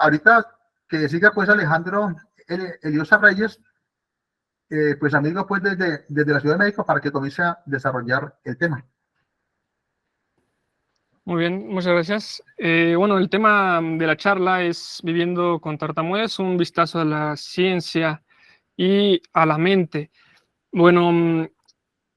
ahorita que siga pues Alejandro Eliosa Reyes, pues amigo pues desde la Ciudad de México para que comience a desarrollar el tema. Muy bien, muchas gracias. Bueno, el tema de la charla es Viviendo con tartamudez, un vistazo a la ciencia y a la mente. Bueno,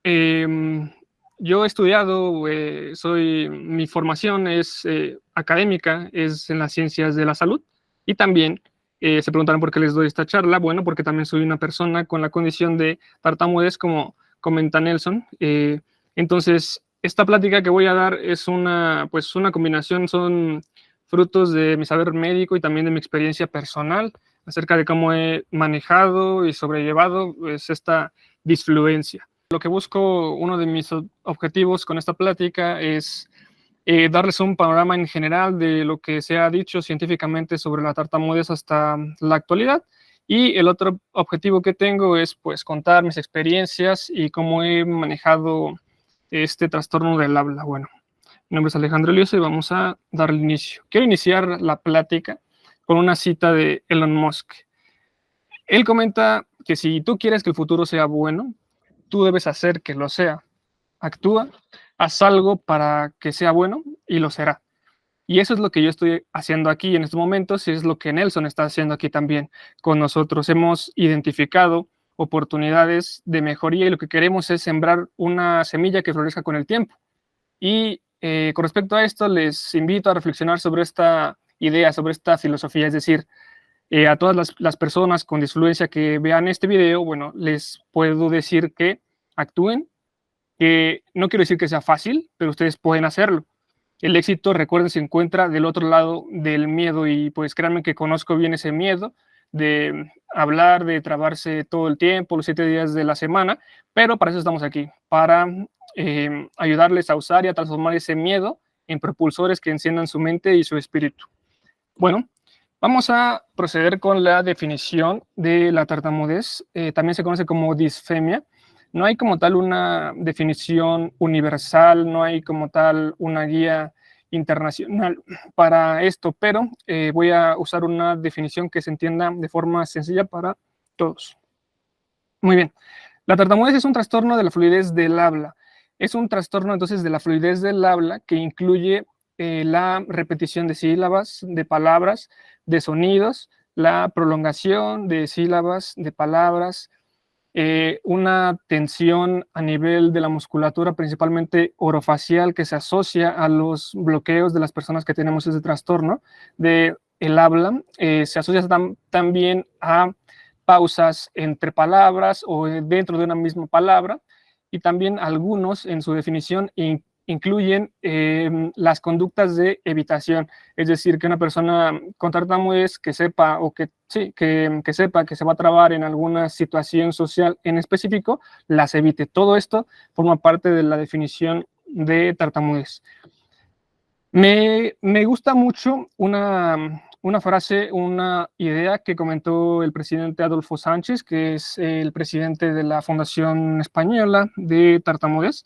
yo he estudiado, mi formación es académica, es en las ciencias de la salud, y también se preguntaron por qué les doy esta charla. Bueno, porque también soy una persona con la condición de tartamudez, como comenta Nelson. Entonces, esta plática que voy a dar es pues una combinación, son frutos de mi saber médico y también de mi experiencia personal acerca de cómo he manejado y sobrellevado pues, esta disfluencia. Lo que busco, uno de mis objetivos con esta plática es darles un panorama en general de lo que se ha dicho científicamente sobre la tartamudez hasta la actualidad. Y el otro objetivo que tengo es pues contar mis experiencias y cómo he manejado este trastorno del habla. Bueno, mi nombre es Alejandro Eliosa y vamos a darle inicio. Quiero iniciar la plática con una cita de Elon Musk. Él comenta que si tú quieres que el futuro sea bueno, tú debes hacer que lo sea. Actúa, haz algo para que sea bueno y lo será. Y eso es lo que yo estoy haciendo aquí en estos momentos y es lo que Nelson está haciendo aquí también con nosotros. Hemos identificado oportunidades de mejoría y lo que queremos es sembrar una semilla que florezca con el tiempo. Y con respecto a esto, les invito a reflexionar sobre esta idea, sobre esta filosofía, es decir, a todas las personas con disfluencia que vean este video, bueno, les puedo decir que actúen, que no quiero decir que sea fácil, pero ustedes pueden hacerlo. El éxito, recuerden, se encuentra del otro lado del miedo y pues créanme que conozco bien ese miedo de hablar, de trabarse todo el tiempo, los 7 días de la semana, pero para eso estamos aquí, para ayudarles a usar y a transformar ese miedo en propulsores que enciendan su mente y su espíritu. Bueno, vamos a proceder con la definición de la tartamudez. También se conoce como disfemia. No hay como tal una definición universal, no hay como tal una guía internacional para esto, pero voy a usar una definición que se entienda de forma sencilla para todos. Muy bien. La tartamudez es un trastorno de la fluidez del habla. Es un trastorno entonces de la fluidez del habla que incluye la repetición de sílabas, de palabras, de sonidos, la prolongación de sílabas, de palabras, una tensión a nivel de la musculatura, principalmente orofacial, que se asocia a los bloqueos de las personas que tenemos ese trastorno de el habla. Se asocia también a pausas entre palabras o dentro de una misma palabra, y también algunos en su definición incluyen las conductas de evitación, es decir, que una persona con tartamudez que sepa o que sepa que se va a trabar en alguna situación social en específico, las evite. Todo esto forma parte de la definición de tartamudez. Me gusta mucho una frase, una idea que comentó el presidente Adolfo Sánchez, que es el presidente de la Fundación Española de Tartamudez.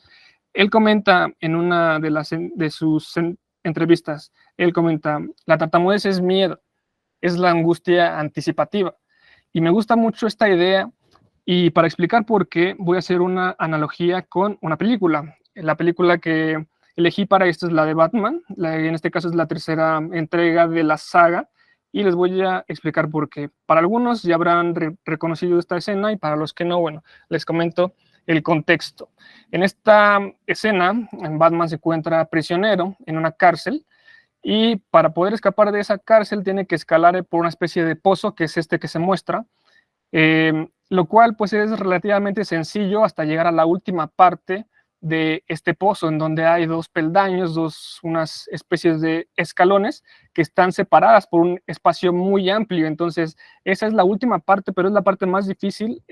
Él comenta en una de sus entrevistas, él comenta, la tartamudez es miedo, es la angustia anticipativa. Y me gusta mucho esta idea, y para explicar por qué voy a hacer una analogía con una película. La película que elegí para esto es la de Batman, en este caso es la tercera entrega de la saga, y les voy a explicar por qué. Para algunos ya habrán reconocido esta escena, y para los que no, bueno, les comento el contexto. En esta escena, Batman se encuentra prisionero en una cárcel, y para poder escapar de esa cárcel tiene que escalar por una especie de pozo, que es este que se muestra, lo cual pues es relativamente sencillo hasta llegar a la última parte de este pozo, en donde hay 2 peldaños, unas especies de escalones que están separadas por un espacio muy amplio. Entonces esa es la última parte, pero es la parte más difícil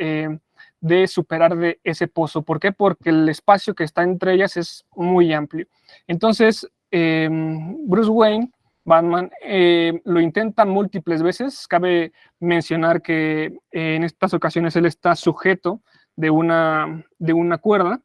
de superar de ese pozo. ¿Por qué? Porque el espacio que está entre ellas es muy amplio. Entonces Bruce Wayne, Batman, lo intenta múltiples veces. Cabe mencionar que en estas ocasiones él está sujeto de una cuerda,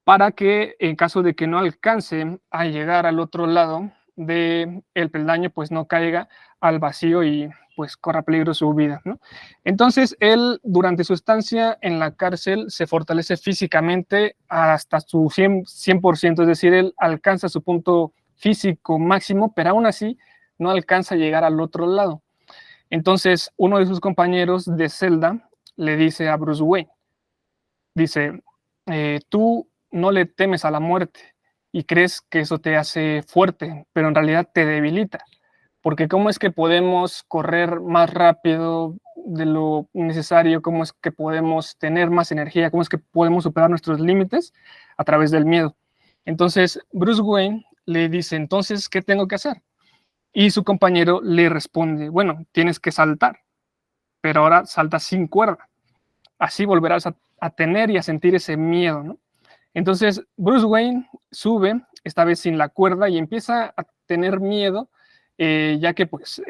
para que en caso de que no alcance a llegar al otro lado del peldaño pues no caiga al vacío y pues corra peligro su vida, ¿no? Entonces él durante su estancia en la cárcel se fortalece físicamente hasta su 100%, es decir, él alcanza su punto físico máximo, pero aún así no alcanza a llegar al otro lado. Entonces uno de sus compañeros de celda le dice a Bruce Wayne, dice, tú no le temes a la muerte y crees que eso te hace fuerte, pero en realidad te debilita. Porque ¿cómo es que podemos correr más rápido de lo necesario? ¿Cómo es que podemos tener más energía? ¿Cómo es que podemos superar nuestros límites? A través del miedo. Entonces, Bruce Wayne le dice, entonces, ¿qué tengo que hacer? Y su compañero le responde, bueno, tienes que saltar, pero ahora salta sin cuerda. Así volverás a tener y a sentir ese miedo, ¿no? Entonces, Bruce Wayne sube, esta vez sin la cuerda, y empieza a tener miedo, ya que, pues,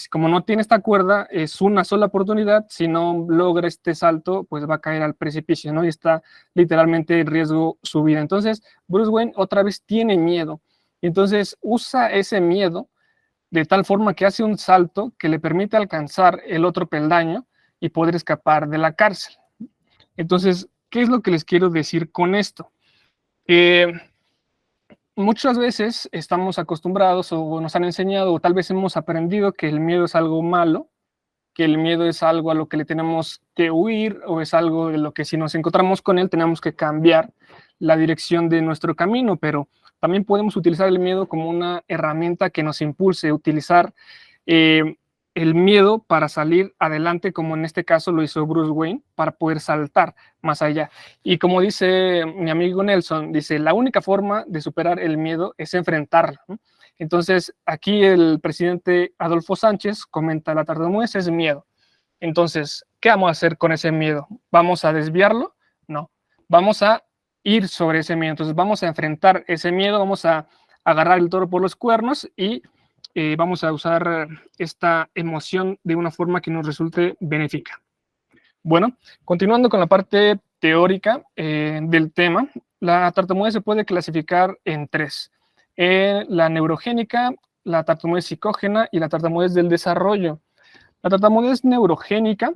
como no tiene esta cuerda, es una sola oportunidad. Si no logra este salto, pues va a caer al precipicio, ¿no? Y está literalmente en riesgo su vida. Entonces, Bruce Wayne otra vez tiene miedo. Y entonces usa ese miedo de tal forma que hace un salto que le permite alcanzar el otro peldaño y poder escapar de la cárcel. Entonces, ¿qué es lo que les quiero decir con esto? Muchas veces estamos acostumbrados o nos han enseñado o tal vez hemos aprendido que el miedo es algo malo, que el miedo es algo a lo que le tenemos que huir o es algo de lo que si nos encontramos con él tenemos que cambiar la dirección de nuestro camino, pero también podemos utilizar el miedo como una herramienta que nos impulse, utilizar el miedo para salir adelante, como en este caso lo hizo Bruce Wayne, para poder saltar más allá. Y como dice mi amigo Nelson, dice, la única forma de superar el miedo es enfrentarlo, ¿no? Entonces, aquí el presidente Adolfo Sánchez comenta, la tartamudez es miedo. Entonces, ¿qué vamos a hacer con ese miedo? ¿Vamos a desviarlo? No. Vamos a ir sobre ese miedo. Entonces, vamos a enfrentar ese miedo, vamos a agarrar el toro por los cuernos y vamos a usar esta emoción de una forma que nos resulte benéfica. Bueno, continuando con la parte teórica del tema, la tartamudez se puede clasificar en tres. La neurogénica, la tartamudez psicógena y la tartamudez del desarrollo. La tartamudez neurogénica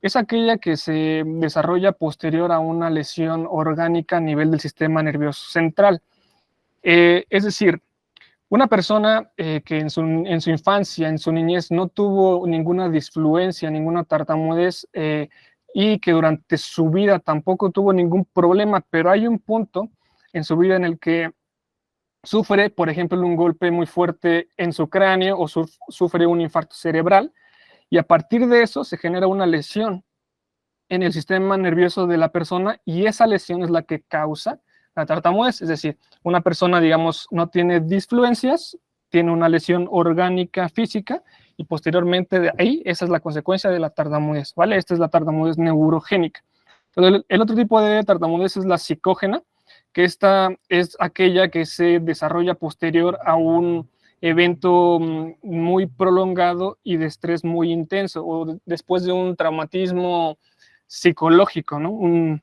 es aquella que se desarrolla posterior a una lesión orgánica a nivel del sistema nervioso central. Es decir, una persona que en su infancia, en su niñez, no tuvo ninguna disfluencia, ninguna tartamudez y que durante su vida tampoco tuvo ningún problema, pero hay un punto en su vida en el que sufre, por ejemplo, un golpe muy fuerte en su cráneo o sufre un infarto cerebral y a partir de eso se genera una lesión en el sistema nervioso de la persona y esa lesión es la que causa la tartamudez. Es decir, una persona, digamos, no tiene disfluencias, tiene una lesión orgánica física y posteriormente de ahí, esa es la consecuencia de la tartamudez, ¿vale? Esta es la tartamudez neurogénica. Entonces, el otro tipo de tartamudez es la psicógena, que esta es aquella que se desarrolla posterior a un evento muy prolongado y de estrés muy intenso o después de un traumatismo psicológico, ¿no? Un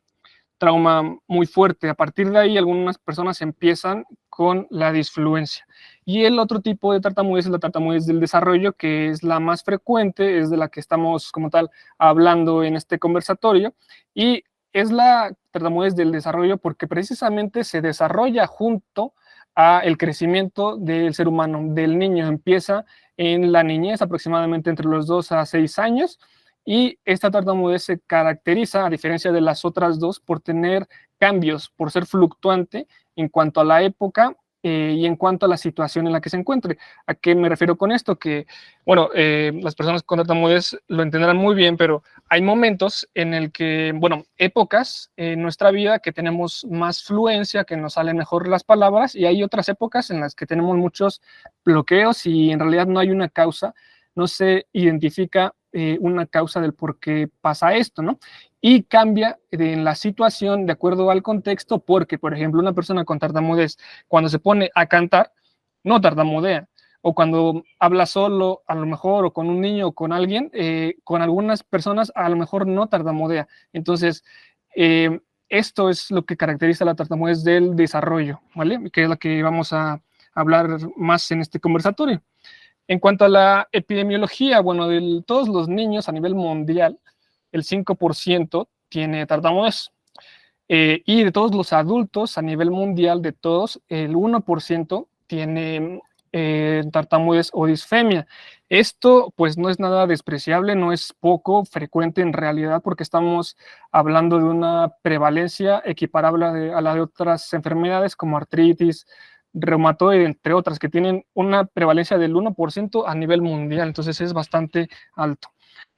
trauma muy fuerte. A partir de ahí, algunas personas empiezan con la disfluencia. Y el otro tipo de tartamudez es la tartamudez del desarrollo, que es la más frecuente, es de la que estamos como tal hablando en este conversatorio, y es la tartamudez del desarrollo porque precisamente se desarrolla junto al crecimiento del ser humano, del niño. Empieza en la niñez, aproximadamente entre los 2 a 6 años, y esta tartamudez se caracteriza, a diferencia de las otras dos, por tener cambios, por ser fluctuante en cuanto a la época y en cuanto a la situación en la que se encuentre. ¿A qué me refiero con esto? Que, bueno, las personas con tartamudez lo entenderán muy bien, pero hay momentos en el que, bueno, épocas en nuestra vida que tenemos más fluencia, que nos salen mejor las palabras, y hay otras épocas en las que tenemos muchos bloqueos y en realidad no hay una causa, no se identifica una causa del por qué pasa esto, ¿no? Y cambia en la situación de acuerdo al contexto, porque, por ejemplo, una persona con tartamudez, cuando se pone a cantar, no tartamudea, o cuando habla solo, a lo mejor, o con un niño, o con alguien, con algunas personas, a lo mejor no tartamudea. Entonces, esto es lo que caracteriza la tartamudez del desarrollo, ¿vale? Que es la que vamos a hablar más en este conversatorio. En cuanto a la epidemiología, bueno, de todos los niños a nivel mundial, el 5% tiene tartamudez. Y de todos los adultos a nivel mundial, de todos, el 1% tiene tartamudez o disfemia. Esto pues no es nada despreciable, no es poco frecuente en realidad, porque estamos hablando de una prevalencia equiparable a la de otras enfermedades como artritis, reumatoide, entre otras, que tienen una prevalencia del 1% a nivel mundial, entonces es bastante alto.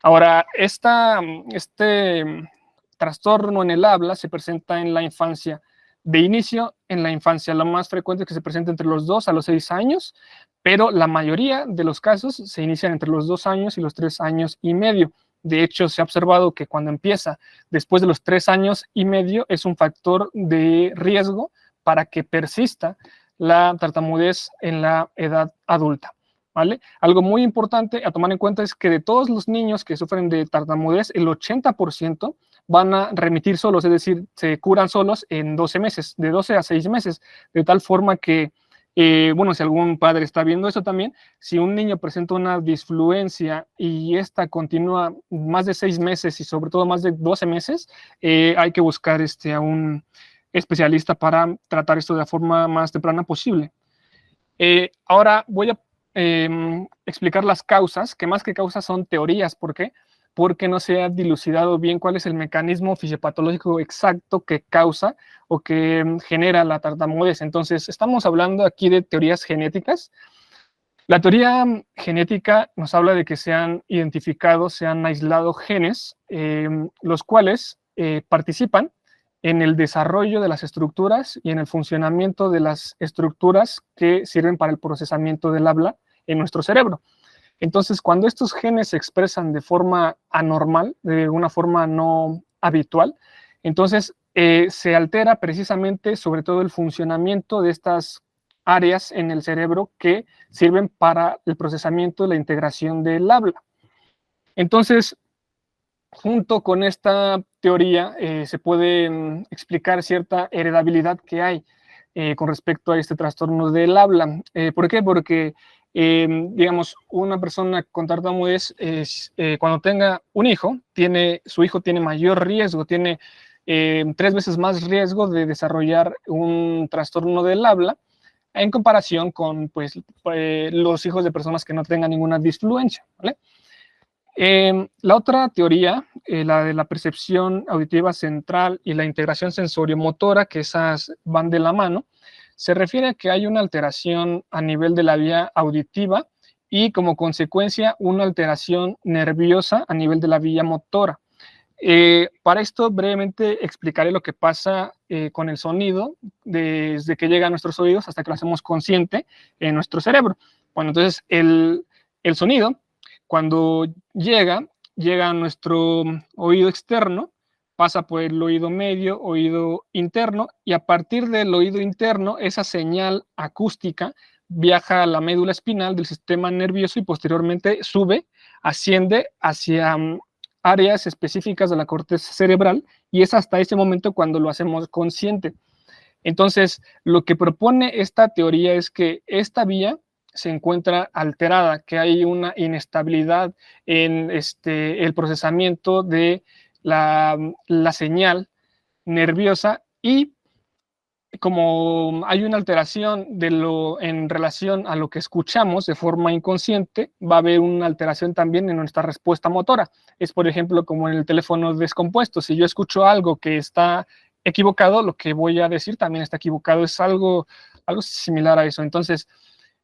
Ahora, este trastorno en el habla se presenta en la infancia. De inicio, en la infancia, lo más frecuente es que se presenta entre los 2 a los 6 años, pero la mayoría de los casos se inician entre los 2 años y los 3 años y medio. De hecho, se ha observado que cuando empieza después de los 3 años y medio es un factor de riesgo para que persista la tartamudez en la edad adulta. ¿Vale? Algo muy importante a tomar en cuenta es que de todos los niños que sufren de tartamudez, el 80% van a remitir solos, es decir, se curan solos en 12 meses, de 12 a 6 meses, de tal forma que, bueno, si algún padre está viendo eso también, si un niño presenta una disfluencia y esta continúa más de 6 meses y sobre todo más de 12 meses, hay que buscar a un especialista para tratar esto de la forma más temprana posible. Ahora voy a explicar las causas, que más que causas son teorías. ¿Por qué? Porque no se ha dilucidado bien cuál es el mecanismo fisiopatológico exacto que causa o que genera la tartamudez. Entonces, estamos hablando aquí de teorías genéticas. La teoría genética nos habla de que se han identificado, se han aislado genes, los cuales participan en el desarrollo de las estructuras y en el funcionamiento de las estructuras que sirven para el procesamiento del habla en nuestro cerebro. Entonces, cuando estos genes se expresan de forma anormal, de una forma no habitual, entonces se altera precisamente sobre todo el funcionamiento de estas áreas en el cerebro que sirven para el procesamiento y la integración del habla. Entonces, junto con esta teoría se puede explicar cierta heredabilidad que hay con respecto a este trastorno del habla. ¿Por qué? Porque, digamos, una persona con tartamudez, cuando tenga un hijo, su hijo tiene mayor riesgo, tiene 3 veces más riesgo de desarrollar un trastorno del habla en comparación con pues, los hijos de personas que no tengan ninguna disfluencia, ¿vale? La otra teoría, la de la percepción auditiva central y la integración sensoriomotora, que esas van de la mano, se refiere a que hay una alteración a nivel de la vía auditiva y como consecuencia una alteración nerviosa a nivel de la vía motora. Para esto brevemente explicaré lo que pasa con el sonido desde que llega a nuestros oídos hasta que lo hacemos consciente en nuestro cerebro. Bueno, entonces el sonido, cuando llega a nuestro oído externo, pasa por el oído medio, oído interno, y a partir del oído interno, esa señal acústica viaja a la médula espinal del sistema nervioso y posteriormente asciende hacia áreas específicas de la corteza cerebral, y es hasta ese momento cuando lo hacemos consciente. Entonces, lo que propone esta teoría es que esta vía se encuentra alterada, que hay una inestabilidad en el procesamiento de la señal nerviosa, y como hay una alteración en relación a lo que escuchamos de forma inconsciente, va a haber una alteración también en nuestra respuesta motora. Es, por ejemplo, como en el teléfono descompuesto. Si yo escucho algo que está equivocado, lo que voy a decir también está equivocado. Es algo similar a eso. Entonces,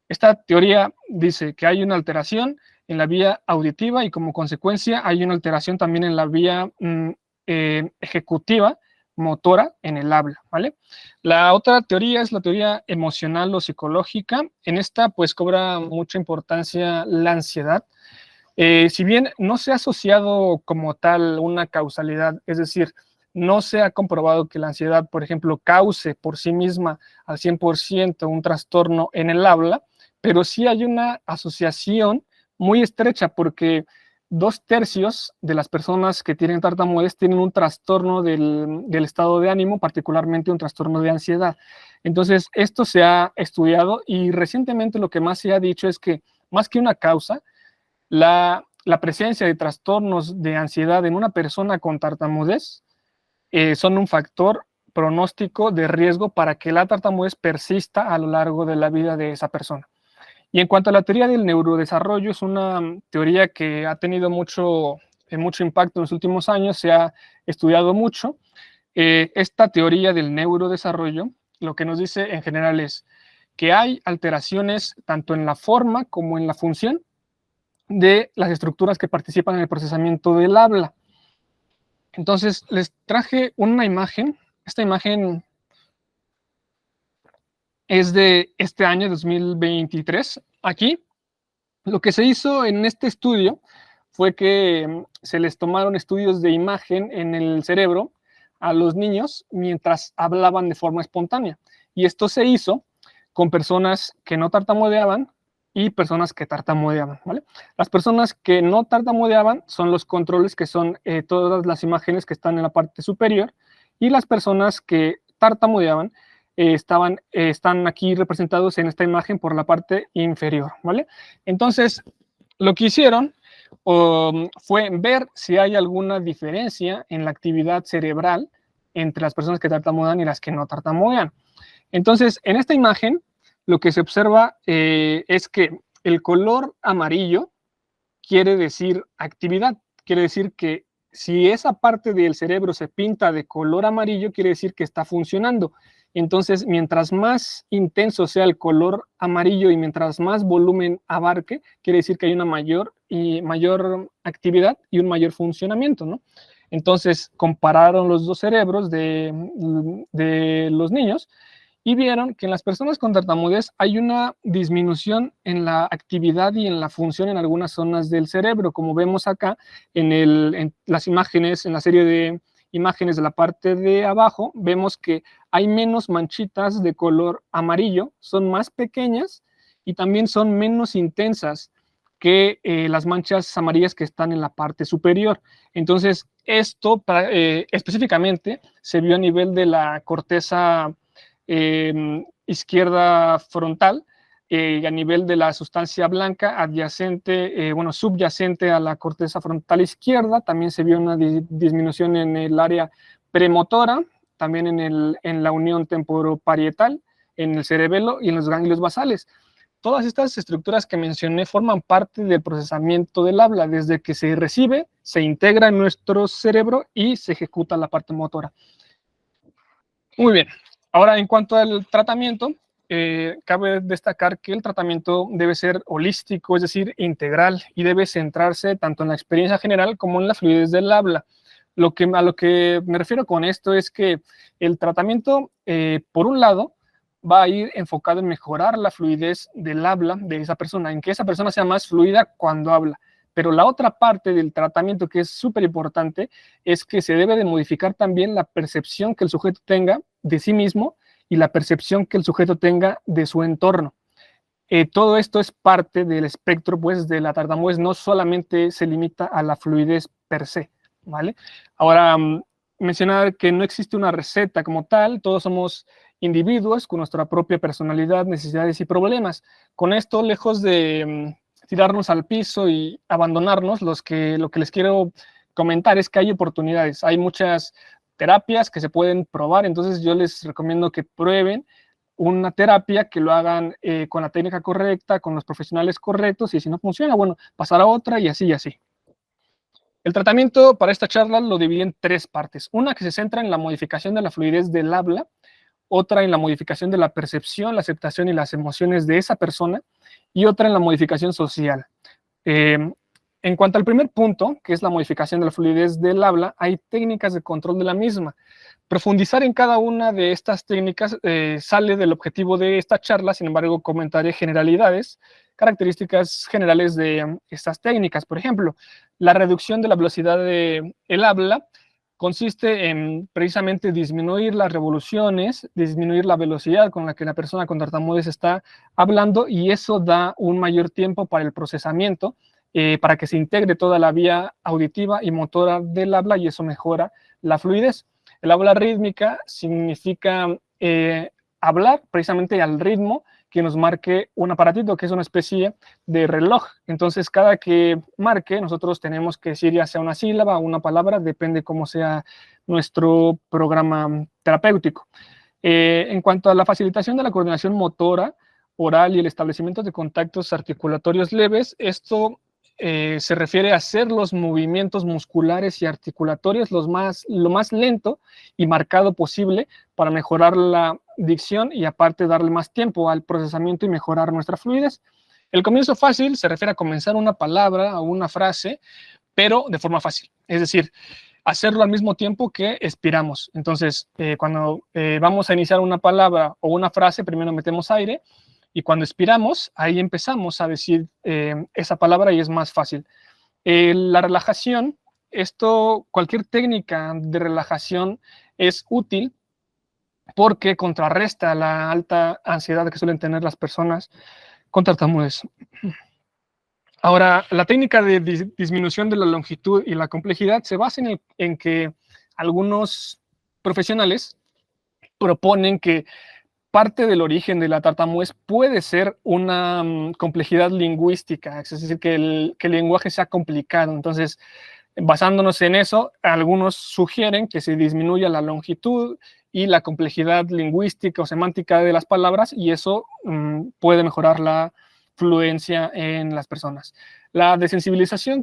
esta teoría dice que hay una alteración en la vía auditiva y como consecuencia hay una alteración también en la vía ejecutiva, motora, en el habla, ¿vale? La otra teoría es la teoría emocional o psicológica. En esta pues cobra mucha importancia la ansiedad. Si bien no se ha asociado como tal una causalidad, es decir, no se ha comprobado que la ansiedad, por ejemplo, cause por sí misma al 100% un trastorno en el habla, pero sí hay una asociación muy estrecha, porque 2/3 de las personas que tienen tartamudez tienen un trastorno del estado de ánimo, particularmente un trastorno de ansiedad. Entonces, esto se ha estudiado y recientemente lo que más se ha dicho es que, más que una causa, la presencia de trastornos de ansiedad en una persona con tartamudez son un factor pronóstico de riesgo para que la tartamudez persista a lo largo de la vida de esa persona. Y en cuanto a la teoría del neurodesarrollo, es una teoría que ha tenido mucho impacto en los últimos años, se ha estudiado mucho. Esta teoría del neurodesarrollo lo que nos dice en general es que hay alteraciones tanto en la forma como en la función de las estructuras que participan en el procesamiento del habla. Entonces, les traje una imagen. Esta imagen es de este año 2023. Aquí, lo que se hizo en este estudio fue que se les tomaron estudios de imagen en el cerebro a los niños mientras hablaban de forma espontánea. Y esto se hizo con personas que no tartamudeaban y personas que tartamudeaban, ¿vale? Las personas que no tartamudeaban son los controles, que son todas las imágenes que están en la parte superior, y las personas que tartamudeaban están aquí representados en esta imagen por la parte inferior, ¿vale? Entonces, lo que hicieron fue ver si hay alguna diferencia en la actividad cerebral entre las personas que tartamudean y las que no tartamudean. Entonces, en esta imagen, lo que se observa es que el color amarillo quiere decir actividad, quiere decir que si esa parte del cerebro se pinta de color amarillo, quiere decir que está funcionando. Entonces, mientras más intenso sea el color amarillo y mientras más volumen abarque, quiere decir que hay una mayor actividad y un mayor funcionamiento, ¿no? Entonces, compararon los dos cerebros de los niños y vieron que en las personas con tartamudez hay una disminución en la actividad y en la función en algunas zonas del cerebro, como vemos acá en las imágenes, en la serie de imágenes de la parte de abajo, vemos que hay menos manchitas de color amarillo, son más pequeñas y también son menos intensas que las manchas amarillas que están en la parte superior. Entonces, esto específicamente se vio a nivel de la corteza izquierda frontal, a nivel de la sustancia blanca adyacente, subyacente a la corteza frontal izquierda. También se vio una disminución en el área premotora, también en la unión temporoparietal, en el cerebelo y en los ganglios basales. Todas estas estructuras que mencioné forman parte del procesamiento del habla, desde que se recibe, se integra en nuestro cerebro y se ejecuta la parte motora. Muy bien. Ahora, en cuanto al tratamiento, cabe destacar que el tratamiento debe ser holístico, es decir, integral, y debe centrarse tanto en la experiencia general como en la fluidez del habla. A lo que me refiero con esto es que el tratamiento, por un lado, va a ir enfocado en mejorar la fluidez del habla de esa persona, en que esa persona sea más fluida cuando habla. Pero la otra parte del tratamiento que es súper importante es que se debe de modificar también la percepción que el sujeto tenga de sí mismo y la percepción que el sujeto tenga de su entorno. Todo esto es parte del espectro, pues, de la tartamudez, no solamente se limita a la fluidez per se, ¿vale? Ahora, mencionar que no existe una receta como tal, todos somos individuos con nuestra propia personalidad, necesidades y problemas. Con esto, lejos de tirarnos al piso y abandonarnos, lo que les quiero comentar es que hay oportunidades, hay muchas terapias que se pueden probar, entonces yo les recomiendo que prueben una terapia, que lo hagan con la técnica correcta, con los profesionales correctos, y si no funciona, bueno, pasar a otra y así y así. El tratamiento para esta charla lo dividí en 3 partes. Una que se centra en la modificación de la fluidez del habla, otra en la modificación de la percepción, la aceptación y las emociones de esa persona, y otra en la modificación social. En cuanto al primer punto, que es la modificación de la fluidez del habla, hay técnicas de control de la misma. Profundizar en cada una de estas técnicas sale del objetivo de esta charla, sin embargo, comentaré generalidades, características generales de estas técnicas. Por ejemplo, la reducción de la velocidad del habla consiste en precisamente disminuir las revoluciones, disminuir la velocidad con la que la persona con tartamudez está hablando, y eso da un mayor tiempo para el procesamiento para que se integre toda la vía auditiva y motora del habla, y eso mejora la fluidez. El habla rítmica significa hablar precisamente al ritmo que nos marque un aparatito, que es una especie de reloj. Entonces, cada que marque, nosotros tenemos que decir ya sea una sílaba o una palabra, depende cómo sea nuestro programa terapéutico. En cuanto a la facilitación de la coordinación motora oral y el establecimiento de contactos articulatorios leves, esto se refiere a hacer los movimientos musculares y articulatorios lo más lento y marcado posible para mejorar la dicción y aparte darle más tiempo al procesamiento y mejorar nuestra fluidez. El comienzo fácil se refiere a comenzar una palabra o una frase, pero de forma fácil. Es decir, hacerlo al mismo tiempo que expiramos. Entonces, cuando vamos a iniciar una palabra o una frase, primero metemos aire, y cuando expiramos, ahí empezamos a decir esa palabra y es más fácil. La relajación, cualquier técnica de relajación es útil porque contrarresta la alta ansiedad que suelen tener las personas con tartamudez. Ahora, la técnica de disminución de la longitud y la complejidad se basa en que algunos profesionales proponen que parte del origen de la tartamudez puede ser una complejidad lingüística, es decir, que el lenguaje sea complicado. Entonces, basándonos en eso, algunos sugieren que se disminuya la longitud y la complejidad lingüística o semántica de las palabras, y eso puede mejorar la fluencia en las personas. La desensibilización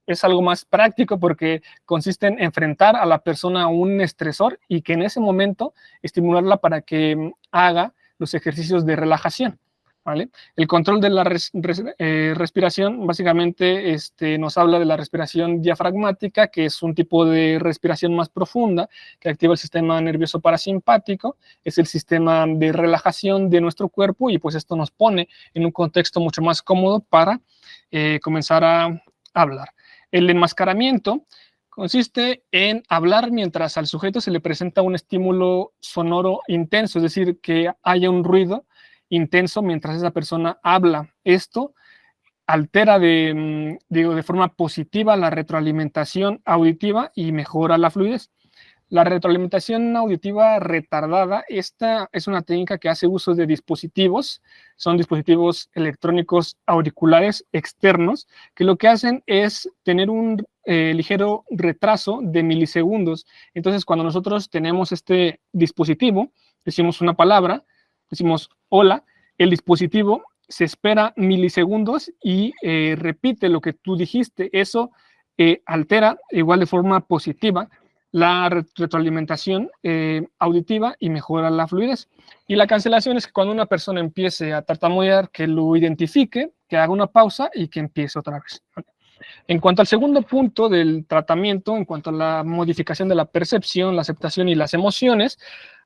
es algo más práctico porque consiste en enfrentar a la persona a un estresor y que en ese momento estimularla para que haga los ejercicios de relajación, ¿vale? El control de la respiración básicamente nos habla de la respiración diafragmática, que es un tipo de respiración más profunda que activa el sistema nervioso parasimpático, es el sistema de relajación de nuestro cuerpo, y pues esto nos pone en un contexto mucho más cómodo para comenzar a hablar. El enmascaramiento consiste en hablar mientras al sujeto se le presenta un estímulo sonoro intenso, es decir, que haya un ruido intenso mientras esa persona habla. Esto altera de forma positiva la retroalimentación auditiva y mejora la fluidez. La retroalimentación auditiva retardada, esta es una técnica que hace uso de dispositivos, son dispositivos electrónicos auriculares externos, que lo que hacen es tener un ligero retraso de milisegundos. Entonces, cuando nosotros tenemos este dispositivo, decimos una palabra, decimos hola, el dispositivo se espera milisegundos y repite lo que tú dijiste. Eso altera igual de forma positiva la retroalimentación auditiva y mejora la fluidez. Y la cancelación es que cuando una persona empiece a tartamudear, que lo identifique, que haga una pausa y que empiece otra vez. En cuanto al segundo punto del tratamiento, en cuanto a la modificación de la percepción, la aceptación y las emociones,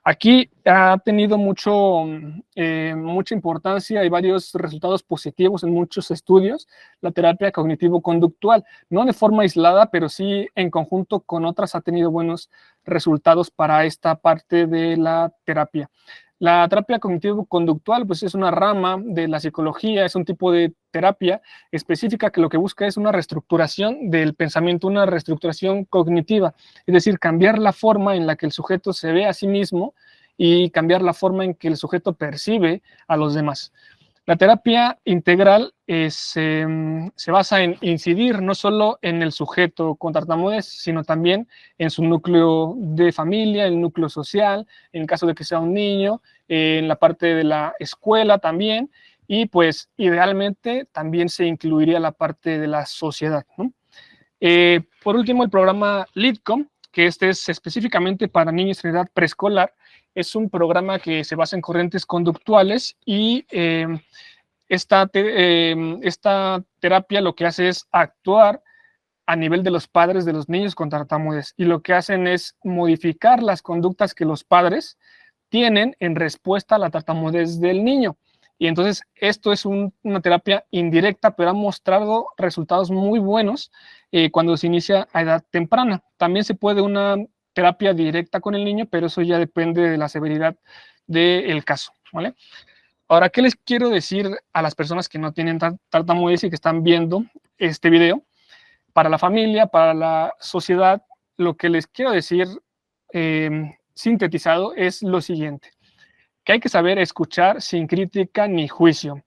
aquí ha tenido mucha importancia y varios resultados positivos en muchos estudios la terapia cognitivo-conductual, no de forma aislada, pero sí en conjunto con otras ha tenido buenos resultados para esta parte de la terapia. La terapia cognitivo-conductual pues es una rama de la psicología, es un tipo de terapia específica que lo que busca es una reestructuración del pensamiento, una reestructuración cognitiva, es decir, cambiar la forma en la que el sujeto se ve a sí mismo y cambiar la forma en que el sujeto percibe a los demás. La terapia integral se basa en incidir no solo en el sujeto con tartamudez, sino también en su núcleo de familia, el núcleo social, en el caso de que sea un niño, en la parte de la escuela también, y pues idealmente también se incluiría la parte de la sociedad, ¿no? Por último, el programa LeadCom, que este es específicamente para niños en edad preescolar, es un programa que se basa en corrientes conductuales y esta terapia lo que hace es actuar a nivel de los padres de los niños con tartamudez, y lo que hacen es modificar las conductas que los padres tienen en respuesta a la tartamudez del niño. Y entonces esto es una terapia indirecta, pero ha mostrado resultados muy buenos cuando se inicia a edad temprana. También se puede una terapia directa con el niño, pero eso ya depende de la severidad del caso, ¿vale? Ahora, ¿qué les quiero decir a las personas que no tienen tartamudez y que están viendo este video? Para la familia, para la sociedad, lo que les quiero decir sintetizado es lo siguiente, que hay que saber escuchar sin crítica ni juicio.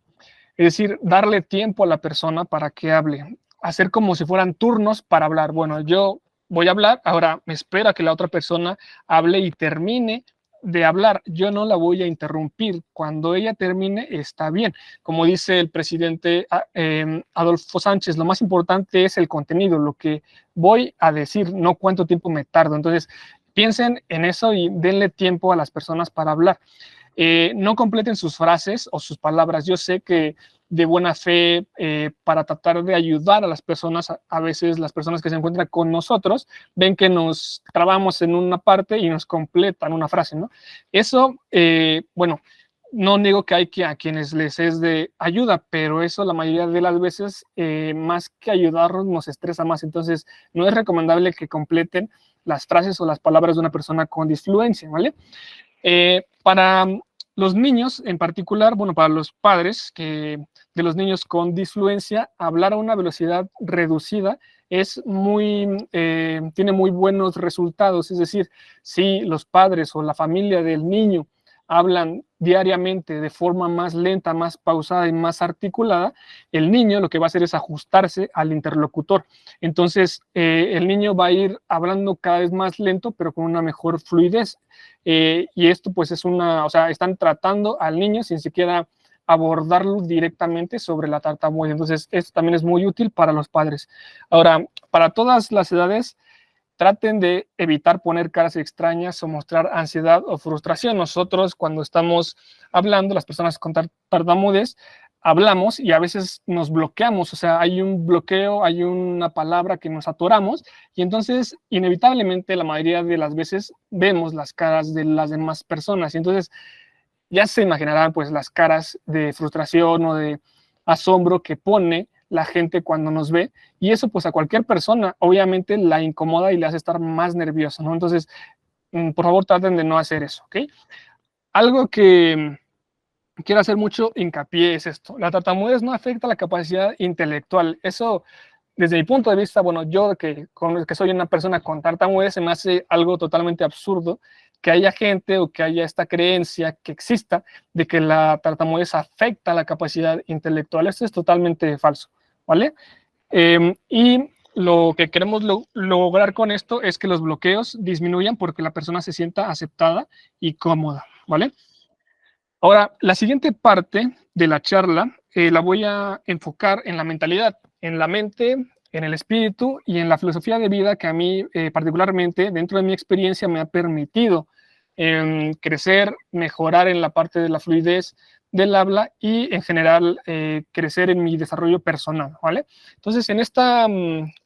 Es decir, darle tiempo a la persona para que hable, hacer como si fueran turnos para hablar. Bueno, yo voy a hablar, ahora me espera que la otra persona hable y termine de hablar. Yo no la voy a interrumpir. Cuando ella termine, está bien. Como dice el presidente Adolfo Sánchez, lo más importante es el contenido, lo que voy a decir, no cuánto tiempo me tardo. Entonces, piensen en eso y denle tiempo a las personas para hablar. No completen sus frases o sus palabras. Yo sé que de buena fe, para tratar de ayudar a las personas, a veces las personas que se encuentran con nosotros ven que nos trabamos en una parte y nos completan una frase, ¿no? Eso, bueno, no digo que hay a quienes les es de ayuda, pero eso la mayoría de las veces, más que ayudarnos, nos estresa más. Entonces, no es recomendable que completen las frases o las palabras de una persona con disfluencia, ¿vale? Para los niños en particular, bueno, para los padres de los niños con disfluencia, hablar a una velocidad reducida tiene muy buenos resultados. Es decir, si los padres o la familia del niño hablan diariamente de forma más lenta, más pausada y más articulada, el niño lo que va a hacer es ajustarse al interlocutor. Entonces, el niño va a ir hablando cada vez más lento, pero con una mejor fluidez. Y esto pues o sea, están tratando al niño sin siquiera abordarlo directamente sobre la tartamudez. Entonces, esto también es muy útil para los padres. Ahora, para todas las edades, traten de evitar poner caras extrañas o mostrar ansiedad o frustración. Nosotros, cuando estamos hablando, las personas con tartamudez, hablamos y a veces nos bloqueamos, o sea, hay un bloqueo, hay una palabra que nos atoramos y entonces inevitablemente la mayoría de las veces vemos las caras de las demás personas y entonces ya se imaginarán pues las caras de frustración o de asombro que pone la gente cuando nos ve y eso pues a cualquier persona obviamente la incomoda y le hace estar más nervioso, ¿no? Entonces, por favor traten de no hacer eso, ¿ok? Algo que quiero hacer mucho hincapié es esto, la tartamudez no afecta la capacidad intelectual, eso desde mi punto de vista, bueno, yo que soy una persona con tartamudez se me hace algo totalmente absurdo que haya gente o que haya esta creencia que exista de que la tartamudez afecta la capacidad intelectual, esto es totalmente falso, ¿vale? Y lo que queremos lograr con esto es que los bloqueos disminuyan porque la persona se sienta aceptada y cómoda, ¿vale? Ahora, la siguiente parte de la charla la voy a enfocar en la mentalidad, en la mente, en el espíritu y en la filosofía de vida que a mí particularmente, dentro de mi experiencia, me ha permitido crecer, mejorar en la parte de la fluidez del habla y en general crecer en mi desarrollo personal, ¿vale? Entonces, en esta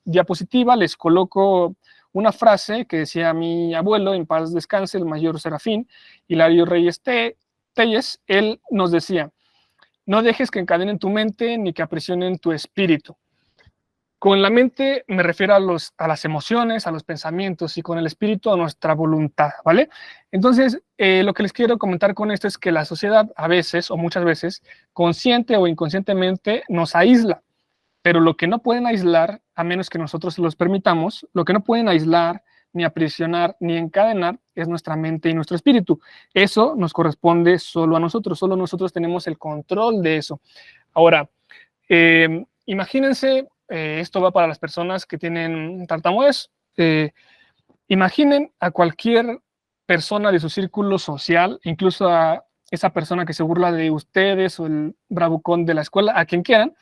diapositiva les coloco una frase que decía mi abuelo, en paz descanse, el mayor Serafín, Hilario Reyes Telles, él nos decía, no dejes que encadenen tu mente ni que aprisionen tu espíritu. Con la mente me refiero a las emociones, a los pensamientos y con el espíritu a nuestra voluntad, ¿vale? Entonces, lo que les quiero comentar con esto es que la sociedad a veces o muchas veces, consciente o inconscientemente, nos aísla, pero lo que no pueden aislar, a menos que nosotros los permitamos, lo que no pueden aislar, ni aprisionar, ni encadenar, es nuestra mente y nuestro espíritu. Eso nos corresponde solo a nosotros, solo nosotros tenemos el control de eso. Ahora, imagínense, esto va para las personas que tienen tartamudez, imaginen a cualquier persona de su círculo social, incluso a esa persona que se burla de ustedes o el bravucón de la escuela, a quien quieran,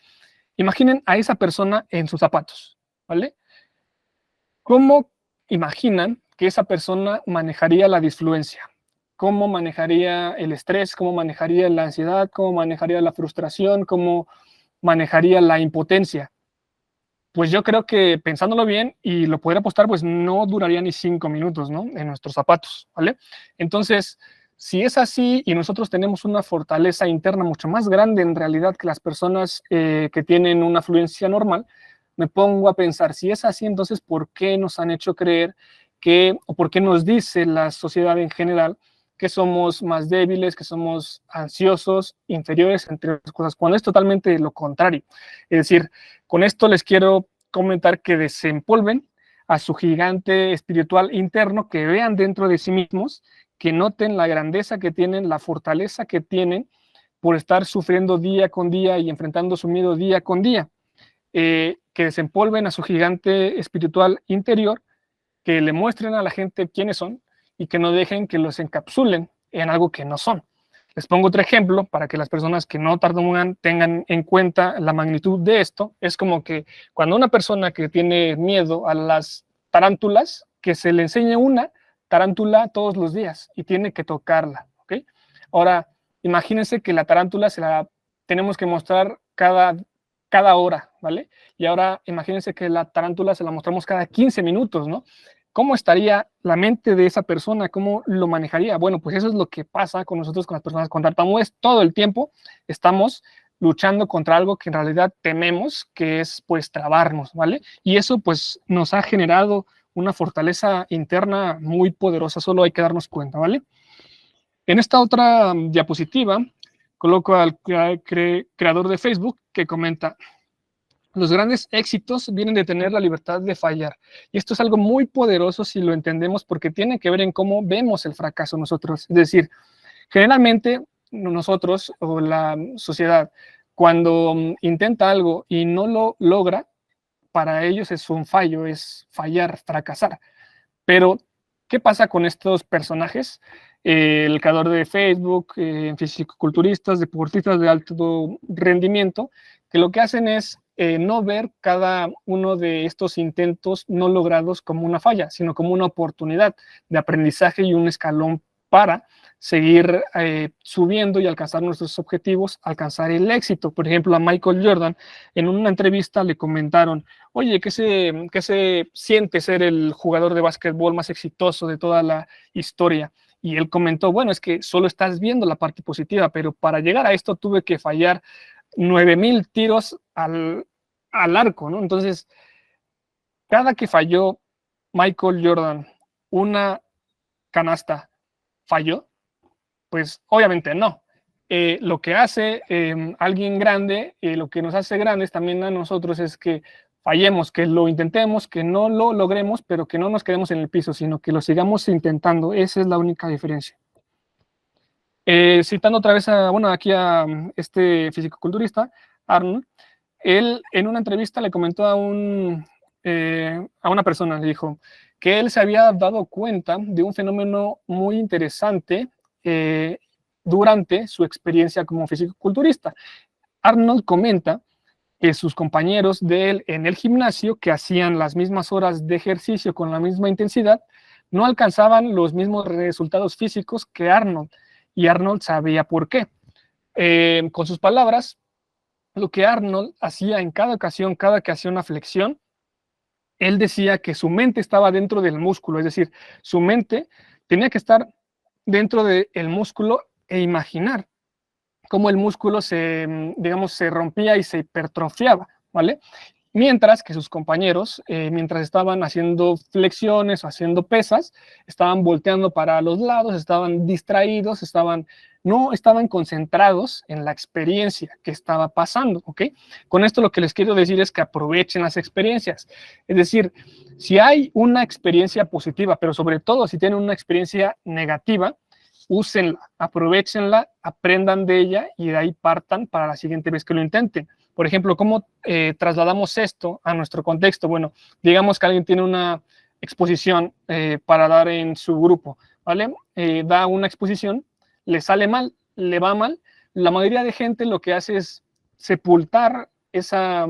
imaginen a esa persona en sus zapatos, ¿vale? ¿Cómo imaginan que esa persona manejaría la disfluencia? ¿Cómo manejaría el estrés? ¿Cómo manejaría la ansiedad? ¿Cómo manejaría la frustración? ¿Cómo manejaría la impotencia? Pues yo creo que pensándolo bien y lo pudiera apostar, pues no duraría ni 5 minutos, ¿no? En nuestros zapatos, ¿vale? Entonces, si es así y nosotros tenemos una fortaleza interna mucho más grande en realidad que las personas que tienen una fluencia normal, me pongo a pensar, si es así, entonces, ¿por qué nos han hecho creer o por qué nos dice la sociedad en general que somos más débiles, que somos ansiosos, inferiores, entre otras cosas, cuando es totalmente lo contrario. Es decir, con esto les quiero comentar que desempolven a su gigante espiritual interno, que vean dentro de sí mismos, que noten la grandeza que tienen, la fortaleza que tienen por estar sufriendo día con día y enfrentando su miedo día con día. Que desempolven a su gigante espiritual interior, que le muestren a la gente quiénes son y que no dejen que los encapsulen en algo que no son. Les pongo otro ejemplo para que las personas que no tartamudean tengan en cuenta la magnitud de esto. Es como que cuando una persona que tiene miedo a las tarántulas, que se le enseñe una tarántula todos los días y tiene que tocarla, ¿ok? Ahora, imagínense que la tarántula se la tenemos que mostrar cada hora, ¿vale? Y ahora imagínense que la tarántula se la mostramos cada 15 minutos, ¿no? ¿Cómo estaría la mente de esa persona? ¿Cómo lo manejaría? Bueno, pues eso es lo que pasa con nosotros, con las personas con tartamudez. Todo el tiempo estamos luchando contra algo que en realidad tememos, que es pues trabarnos, ¿vale? Y eso pues nos ha generado una fortaleza interna muy poderosa, solo hay que darnos cuenta, ¿vale? En esta otra diapositiva coloco al creador de Facebook que comenta: los grandes éxitos vienen de tener la libertad de fallar. Y esto es algo muy poderoso si lo entendemos, porque tiene que ver en cómo vemos el fracaso nosotros. Es decir, generalmente nosotros o la sociedad, cuando intenta algo y no lo logra, para ellos es un fallo, es fallar, fracasar. Pero, ¿qué pasa con estos personajes? El creador de Facebook, fisicoculturistas, deportistas de alto rendimiento, que lo que hacen es no ver cada uno de estos intentos no logrados como una falla, sino como una oportunidad de aprendizaje y un escalón para seguir subiendo y alcanzar nuestros objetivos, alcanzar el éxito. Por ejemplo, a Michael Jordan, en una entrevista le comentaron: oye, ¿qué se siente ser el jugador de básquetbol más exitoso de toda la historia? Y él comentó: bueno, es que solo estás viendo la parte positiva, pero para llegar a esto tuve que fallar 9,000 tiros al arco, ¿no? Entonces, cada que falló Michael Jordan una canasta, ¿falló? Pues obviamente no. Lo que hace alguien grande, lo que nos hace grandes también a nosotros, es que fallemos, que lo intentemos, que no lo logremos, pero que no nos quedemos en el piso, sino que lo sigamos intentando. Esa es la única diferencia. Citando otra vez aquí a este fisicoculturista, Arnold, él en una entrevista le comentó a una persona, le dijo que él se había dado cuenta de un fenómeno muy interesante durante su experiencia como fisicoculturista. Arnold comenta que sus compañeros de él en el gimnasio, que hacían las mismas horas de ejercicio con la misma intensidad, no alcanzaban los mismos resultados físicos que Arnold, y Arnold sabía por qué. Con sus palabras, lo que Arnold hacía en cada ocasión que hacía una flexión, él decía que su mente estaba dentro del músculo, es decir, su mente tenía que estar dentro del músculo e imaginar cómo el músculo se rompía y se hipertrofiaba, ¿vale? Mientras que sus compañeros, mientras estaban haciendo flexiones o haciendo pesas, estaban volteando para los lados, estaban distraídos, no estaban concentrados en la experiencia que estaba pasando, ¿ok? Con esto lo que les quiero decir es que aprovechen las experiencias. Es decir, si hay una experiencia positiva, pero sobre todo si tienen una experiencia negativa, úsenla, aprovechenla, aprendan de ella y de ahí partan para la siguiente vez que lo intenten. Por ejemplo, ¿cómo trasladamos esto a nuestro contexto? Bueno, digamos que alguien tiene una exposición para dar en su grupo, ¿vale? Da una exposición, le sale mal, le va mal. La mayoría de gente lo que hace es sepultar esa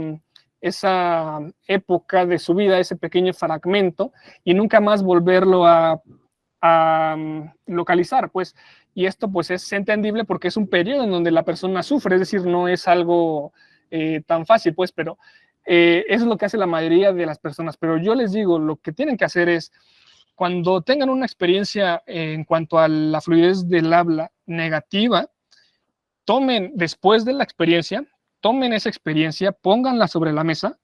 época de su vida, ese pequeño fragmento, y nunca más volverlo a localizar, pues. Y esto pues es entendible porque es un periodo en donde la persona sufre, es decir, no es algo tan fácil, pues, pero eso es lo que hace la mayoría de las personas. Pero yo les digo, lo que tienen que hacer es, cuando tengan una experiencia en cuanto a la fluidez del habla negativa, tomen después de la experiencia, tomen esa experiencia, pónganla sobre la mesa,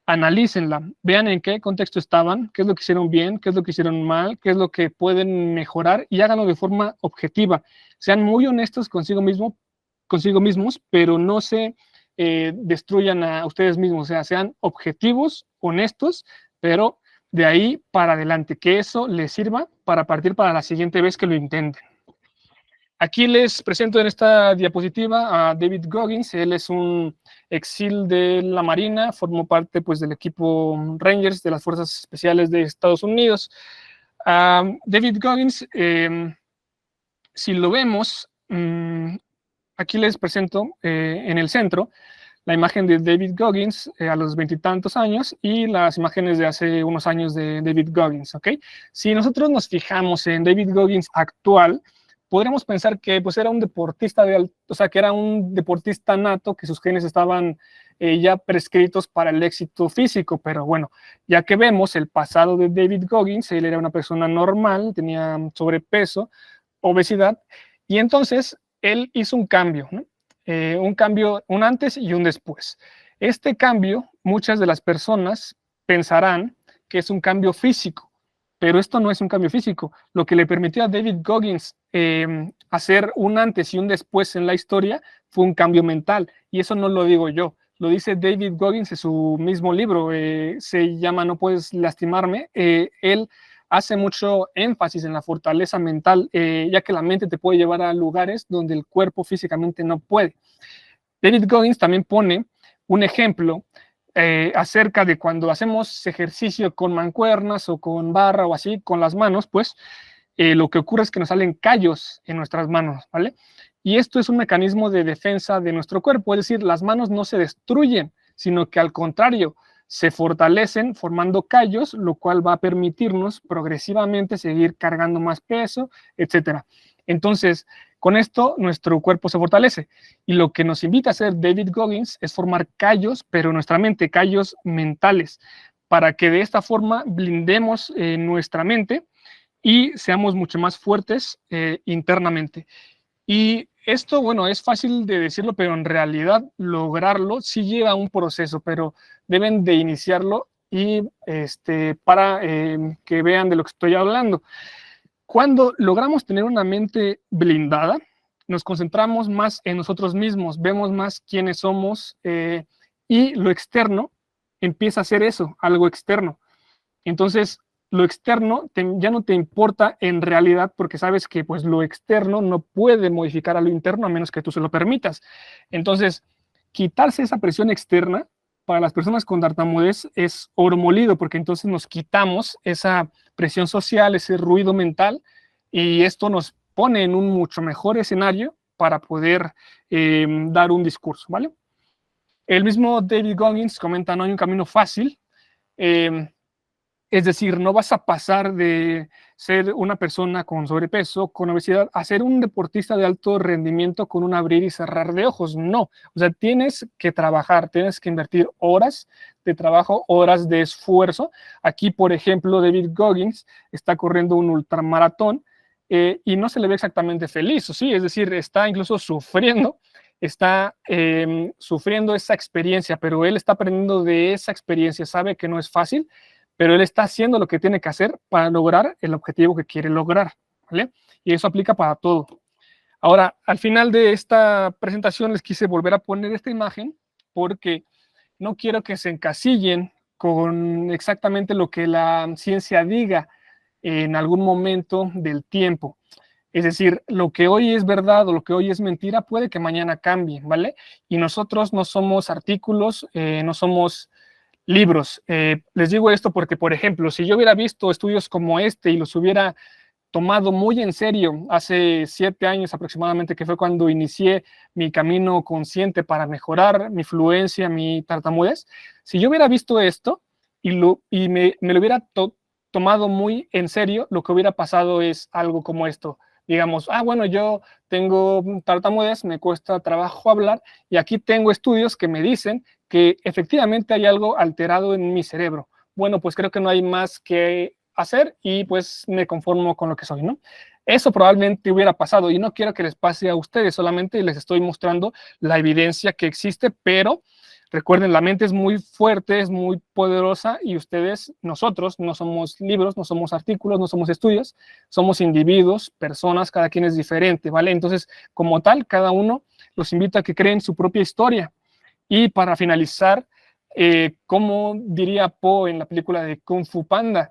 analícenla, vean en qué contexto estaban, qué es lo que hicieron bien, qué es lo que hicieron mal, qué es lo que pueden mejorar y háganlo de forma objetiva. Sean muy honestos consigo mismos, pero no se destruyan a ustedes mismos, o sea, sean objetivos, honestos, pero de ahí para adelante, que eso les sirva para partir para la siguiente vez que lo intenten. Aquí les presento en esta diapositiva a David Goggins. Él es un exil de la Marina, formó parte pues, del equipo Rangers de las Fuerzas Especiales de Estados Unidos. David Goggins, si lo vemos, aquí les presento en el centro la imagen de David Goggins a los 20 y tantos años y las imágenes de hace unos años de David Goggins, ¿ok? Si nosotros nos fijamos en David Goggins actual, podríamos pensar que pues era un deportista que era un deportista nato, que sus genes estaban ya prescritos para el éxito físico, pero bueno, ya que vemos el pasado de David Goggins, él era una persona normal, tenía sobrepeso, obesidad, y entonces él hizo un cambio, ¿no? Un cambio, un antes y un después. Este cambio, muchas de las personas pensarán que es un cambio físico, pero esto no es un cambio físico. Lo que le permitió a David Goggins hacer un antes y un después en la historia fue un cambio mental, y eso no lo digo yo, lo dice David Goggins en su mismo libro, se llama No puedes lastimarme. Él hace mucho énfasis en la fortaleza mental, ya que la mente te puede llevar a lugares donde el cuerpo físicamente no puede. David Goggins también pone un ejemplo acerca de cuando hacemos ejercicio con mancuernas o con barra o así, con las manos, pues lo que ocurre es que nos salen callos en nuestras manos, ¿vale? Y esto es un mecanismo de defensa de nuestro cuerpo, es decir, las manos no se destruyen, sino que al contrario, se fortalecen formando callos, lo cual va a permitirnos progresivamente seguir cargando más peso, etcétera. Entonces, con esto nuestro cuerpo se fortalece, y lo que nos invita a hacer David Goggins es formar callos, pero en nuestra mente, callos mentales, para que de esta forma blindemos nuestra mente y seamos mucho más fuertes internamente. Y esto, bueno, es fácil de decirlo, pero en realidad lograrlo sí lleva un proceso, pero deben de iniciarlo y para que vean de lo que estoy hablando. Cuando logramos tener una mente blindada, nos concentramos más en nosotros mismos, vemos más quiénes somos y lo externo empieza a ser eso, algo externo. Entonces, lo externo ya no te importa en realidad, porque sabes que pues, lo externo no puede modificar a lo interno a menos que tú se lo permitas. Entonces, quitarse esa presión externa para las personas con tartamudez es oro molido, porque entonces nos quitamos esa presión social, ese ruido mental, y esto nos pone en un mucho mejor escenario para poder dar un discurso, ¿vale? El mismo David Goggins comenta, no hay un camino fácil, es decir, no vas a pasar de ser una persona con sobrepeso, con obesidad, a ser un deportista de alto rendimiento con un abrir y cerrar de ojos. No, o sea, tienes que trabajar, tienes que invertir horas de trabajo, horas de esfuerzo. Aquí, por ejemplo, David Goggins está corriendo un ultramaratón y no se le ve exactamente feliz, ¿sí? Es decir, está incluso sufriendo, está sufriendo esa experiencia, pero él está aprendiendo de esa experiencia, sabe que no es fácil, pero él está haciendo lo que tiene que hacer para lograr el objetivo que quiere lograr, ¿vale? Y eso aplica para todo. Ahora, al final de esta presentación les quise volver a poner esta imagen porque no quiero que se encasillen con exactamente lo que la ciencia diga en algún momento del tiempo. Es decir, lo que hoy es verdad o lo que hoy es mentira puede que mañana cambie, ¿vale? Y nosotros no somos artículos, no somos libros. Les digo esto porque, por ejemplo, si yo hubiera visto estudios como este y los hubiera tomado muy en serio hace 7 años aproximadamente, que fue cuando inicié mi camino consciente para mejorar mi fluencia, mi tartamudez, si yo hubiera visto esto y me lo hubiera tomado muy en serio, lo que hubiera pasado es algo como esto. Digamos, bueno, yo tengo tartamudez, me cuesta trabajo hablar, y aquí tengo estudios que me dicen que efectivamente hay algo alterado en mi cerebro. Bueno, pues creo que no hay más que hacer y pues me conformo con lo que soy, ¿no? Eso probablemente hubiera pasado y no quiero que les pase a ustedes, solamente les estoy mostrando la evidencia que existe, pero Recuerden, la mente es muy fuerte, es muy poderosa y ustedes, nosotros, no somos libros, no somos artículos, no somos estudios, somos individuos, personas, cada quien es diferente, ¿vale? Entonces, como tal, cada uno los invito a que creen su propia historia. Y para finalizar, como diría Po en la película de Kung Fu Panda,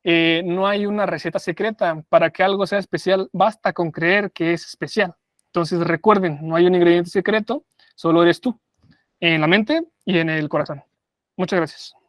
no hay una receta secreta. Para que algo sea especial, basta con creer que es especial. Entonces recuerden, no hay un ingrediente secreto, solo eres tú, en la mente y en el corazón. Muchas gracias.